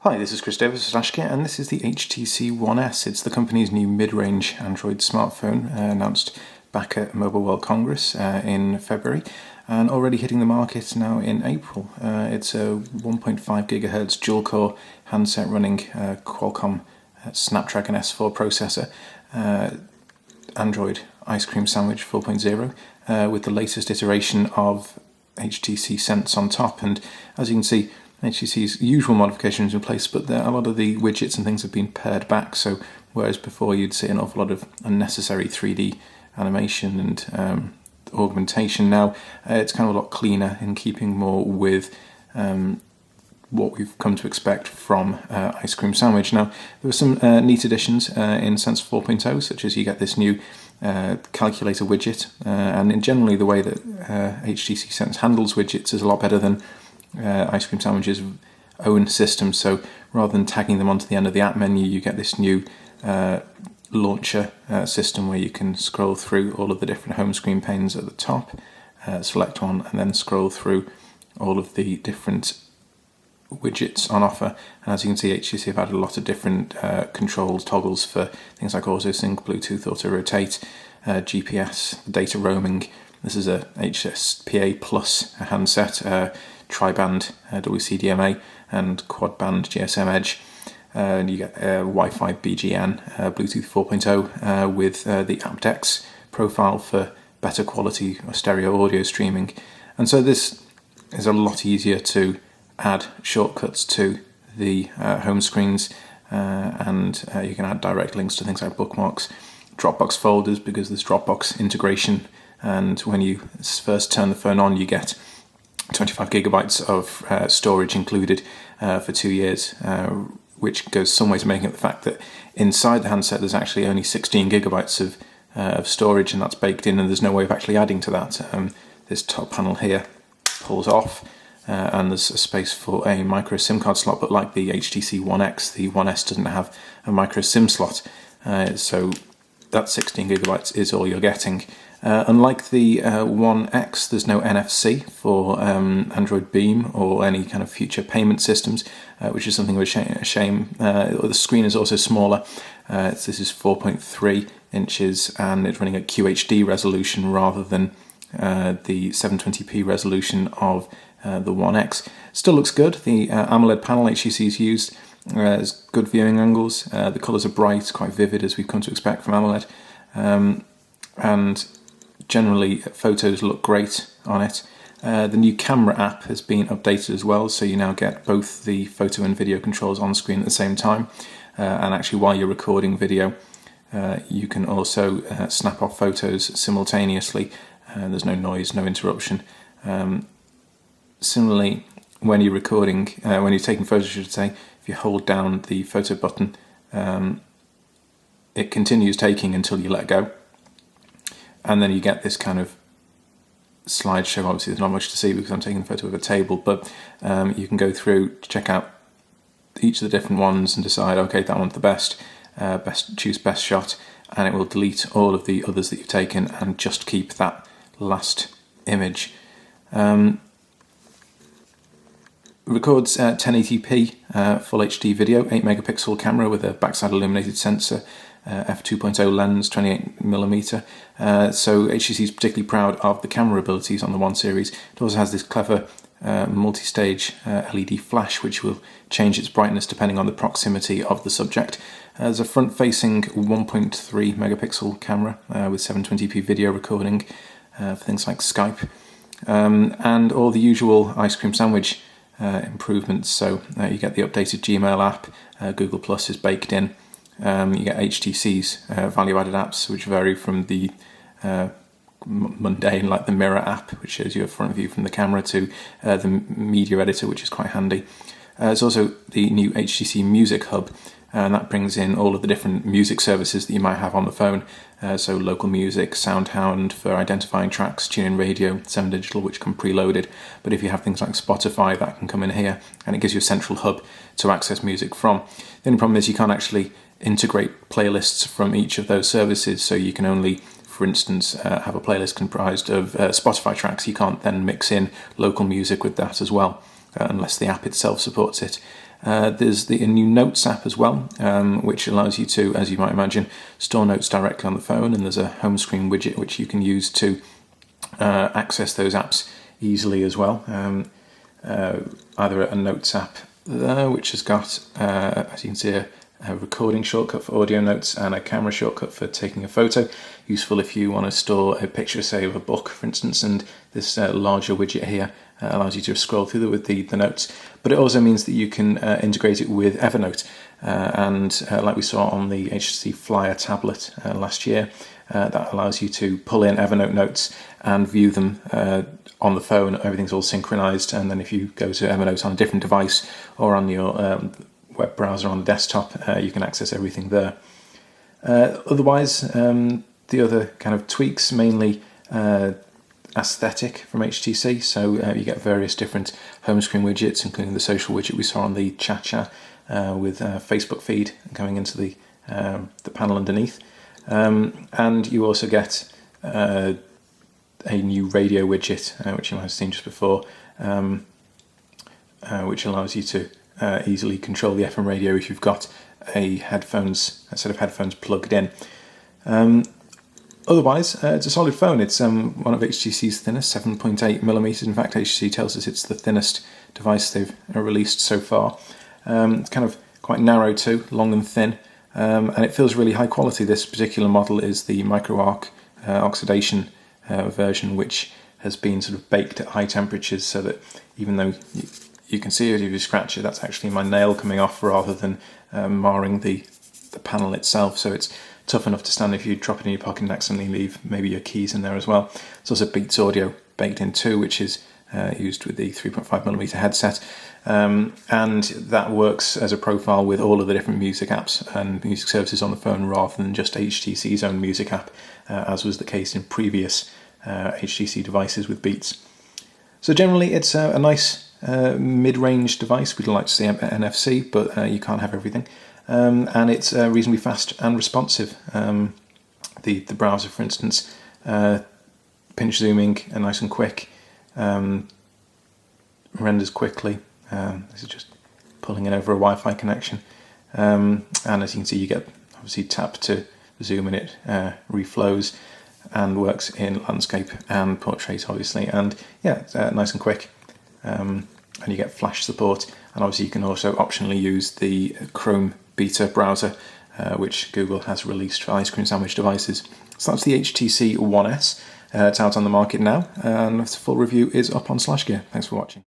Hi, this is Chris Davis of Ashkit, and this is the HTC One S. It's the company's new mid-range Android smartphone, announced back at Mobile World Congress in February, and already hitting the market now in April. It's a 1.5 GHz dual-core handset running Qualcomm Snapdragon S4 processor, Android Ice Cream Sandwich 4.0, with the latest iteration of HTC Sense on top. And as you can see, HTC's usual modifications in place, but a lot of the widgets and things have been pared back. So whereas before you'd see an awful lot of unnecessary 3D animation and augmentation, now it's kind of a lot cleaner, in keeping more with what we've come to expect from Ice Cream Sandwich. Now, there were some neat additions in Sense 4.0, such as you get this new calculator widget, and in generally the way that HTC Sense handles widgets is a lot better than Ice Cream Sandwich's own system. So rather than tagging them onto the end of the app menu, you get this new launcher system where you can scroll through all of the different home screen panes at the top, select one, and then scroll through all of the different widgets on offer. And as you can see, HTC have added a lot of different controls, toggles for things like auto sync, Bluetooth, auto rotate, GPS, data roaming. This is a HSPA Plus handset, tri-band WCDMA and quad-band GSM Edge. And you get Wi-Fi BGN, Bluetooth 4.0 with the aptX profile for better quality stereo audio streaming. And so this is a lot easier to add shortcuts to the home screens, and you can add direct links to things like bookmarks, Dropbox folders, because there's Dropbox integration. And when you first turn the phone on, you get 25 gigabytes of storage included for 2 years, which goes some way to making up the fact that inside the handset there's actually only 16 gigabytes of storage, and that's baked in, and there's no way of actually adding to that. This top panel here pulls off, and there's a space for a micro SIM card slot, but like the HTC One X, the One S doesn't have a micro SIM slot, so that 16 gigabytes is all you're getting. Unlike the One X, there's no NFC for Android Beam or any kind of future payment systems, which is something of a shame. The screen is also smaller. This is 4.3 inches, and it's running at QHD resolution rather than the 720p resolution of the One X. Still looks good. The AMOLED panel HTC's used has good viewing angles. The colours are bright, quite vivid, as we've come to expect from AMOLED. And generally, photos look great on it. The new camera app has been updated as well, so you now get both the photo and video controls on screen at the same time. And actually, while you're recording video, you can also snap off photos simultaneously. There's no noise, no interruption. Similarly, when you're recording, when you're taking photos, I should say, if you hold down the photo button, it continues taking until you let go. And then you get this kind of slideshow. Obviously, there's not much to see because I'm taking a photo of a table, but you can go through to check out each of the different ones and decide, okay, that one's the best, choose best shot, and it will delete all of the others that you've taken and just keep that last image. Records 1080p full HD video, 8 megapixel camera with a backside illuminated sensor, f2.0 lens, 28mm. So HTC is particularly proud of the camera abilities on the One series. It also has this clever multi-stage LED flash, which will change its brightness depending on the proximity of the subject. There's a front-facing 1.3 megapixel camera with 720p video recording for things like Skype, and all the usual Ice Cream Sandwich improvements. So you get the updated Gmail app, Google Plus is baked in. You get HTC's value-added apps, which vary from the mundane, like the Mirror app, which shows you a front view from the camera, to the media editor, which is quite handy. There's also the new HTC Music Hub, and that brings in all of the different music services that you might have on the phone. So local music, SoundHound for identifying tracks, TuneIn Radio, 7 Digital, which come preloaded. But if you have things like Spotify, that can come in here, and it gives you a central hub to access music from. The only problem is you can't actually integrate playlists from each of those services, so you can only, for instance, have a playlist comprised of Spotify tracks. You can't then mix in local music with that as well. unless the app itself supports it. There's a new Notes app as well, which allows you to, as you might imagine, store notes directly on the phone, and there's a home screen widget which you can use to access those apps easily as well. Either a Notes app there, which has got, as you can see, a recording shortcut for audio notes and a camera shortcut for taking a photo. Useful if you want to store a picture, say, of a book, for instance, and this larger widget here allows you to scroll through with the notes. But it also means that you can integrate it with Evernote, and like we saw on the HTC Flyer tablet last year, that allows you to pull in Evernote notes and view them on the phone. Everything's all synchronized, and then if you go to Evernote on a different device or on your web browser on the desktop, you can access everything there. Otherwise, the other kind of tweaks, mainly aesthetic from HTC, so you get various different home screen widgets, including the social widget we saw on the Cha-Cha with Facebook feed going into the panel underneath. And you also get a new radio widget, which you might have seen just before, which allows you to easily control the FM radio if you've got a set of headphones plugged in. Otherwise, it's a solid phone. It's one of HTC's thinnest, 7.8mm. In fact, HTC tells us it's the thinnest device they've released so far. It's kind of quite narrow too, long and thin, and it feels really high quality. This particular model is the micro arc oxidation version, which has been sort of baked at high temperatures, so that even though you can see it if you scratch it, that's actually my nail coming off rather than marring the panel itself. So it's tough enough to stand if you drop it in your pocket and accidentally leave maybe your keys in there as well. There's also Beats audio baked in too, which is used with the 3.5mm headset, and that works as a profile with all of the different music apps and music services on the phone rather than just HTC's own music app, as was the case in previous HTC devices with Beats. So generally it's a nice mid-range device. We'd like to see NFC, but you can't have everything. And it's reasonably fast and responsive. The browser, for instance, pinch zooming nice and quick, renders quickly. This is just pulling in over a Wi-Fi connection. And as you can see, you get obviously tap to zoom, and it reflows and works in landscape and portrait, obviously. And yeah, it's nice and quick. And you get flash support, and obviously you can also optionally use the Chrome beta browser, which Google has released for ice cream sandwich devices. So that's the HTC One S. It's out on the market now, and the full review is up on SlashGear. Thanks for watching.